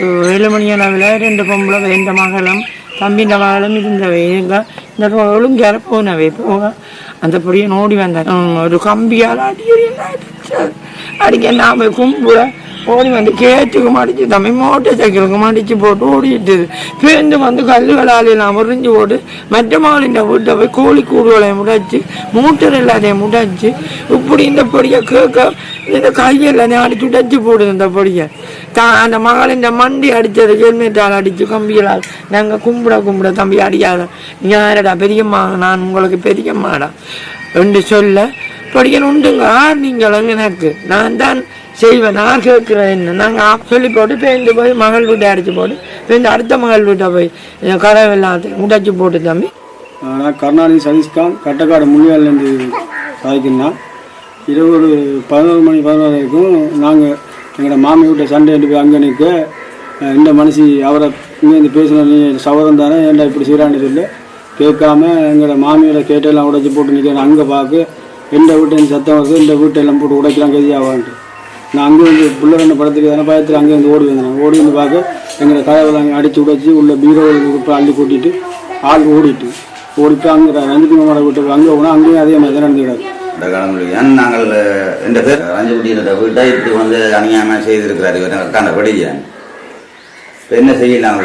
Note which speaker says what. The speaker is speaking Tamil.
Speaker 1: 7 மணி அளவில் 2 பொம்பளை எந்த மகளும் தம்பின்ற மகளும் இருந்தவை எங்க இந்த ஒழுங்கார போனவை போக அந்த பொடியை நோடி வந்தேன். ஒரு கம்பியால் அடிக்க நான் போய் கும்பிட ஓடி வந்து கேட்டுக்கு மடிச்சு தம்பி மோட்டர் சைக்கிளுக்கு மடிச்சு போட்டு ஓடிட்டுது. பேருந்து வந்து கல்லுகளால் எல்லாம் முறிஞ்சு போட்டு மற்ற மாலின் வீட்டை போய் கோழி கூடுகளை முடைச்சி மூட்டர் எல்லாத்தையும் முடைச்சி இப்படி இந்த பொடியை கேட்க இந்த கையெல்லாம் அடிச்சு உடைச்சி போடுது. இந்த பொடியை அந்த மகளின் மண்டி அடித்தது ஹெல்மெட்டால் அடித்து கம்பிகளால் நாங்கள் கும்பிட தம்பி அடிக்காத நீங்கள் யாரடா பெரியம்மா நான் உங்களுக்கு பெரியம்மாடா என்று சொல்ல பொடியன் உண்டுங்க நீங்களும் எனக்கு நான் தான் செய்வேன் நான் கேட்குறேன் என்ன நாங்கள் சொல்லி போட்டு பேருந்து போய் மகள் வீட்டை அடித்து போட்டு பேருந்து அடுத்த மகள் வீட்டை போய் கதவு எல்லாத்தையும் உடைச்சி போட்டு தம்பி.
Speaker 2: நான் கருணாநிதி சதீஷ்காந்த் கட்டக்காடு முள்ளியாலேருந்து சாதிக்கிறேன்னா இரவு ஒரு 11 வரைக்கும் நாங்கள் எங்களோட மாமி வீட்டை சண்டை எடுத்து போய் அங்கே நிற்க இந்த மனுஷி அவரை இங்கேருந்து பேசணும் நீ சவரம் தானே ஏன்டா இப்படி செய்கிறான்னு சொல்லி கேட்காம எங்களோட மாமியோட கேட்டெல்லாம் உடைச்சி போட்டு நிற்கிறேன். அங்கே பார்க்க எந்த வீட்டை சத்தம் வருது இந்த வீட்டெல்லாம் போட்டு உடைக்கலாம் கதியாவான்ட்டு நான் அங்கே வந்து பிள்ளை ரெண்டு படத்துக்கு தானே பயத்தில் அங்கே வந்து ஓடி வந்தேன். ஓடி வந்து பார்க்க எங்களை கதவுலாம் அடித்து உடைச்சி உள்ள பீரோவுக்கு அள்ளி கூட்டிட்டு ஆள் ஓடிட்டு அங்கே ரஞ்சித் குமாரை வீட்டுக்கு அங்கே போனால் அங்கேயும் அதே மாதிரி தான் நடந்துக்கிறாரு.
Speaker 3: இந்த காலம் நாங்கள் 2 பேர் ரஞ்சிக்குட்டியோட வீட்டை இப்படி வந்து அநியாயமாக செய்திருக்கிறாரு அக்கான படியை இப்போ என்ன செய்யலாம்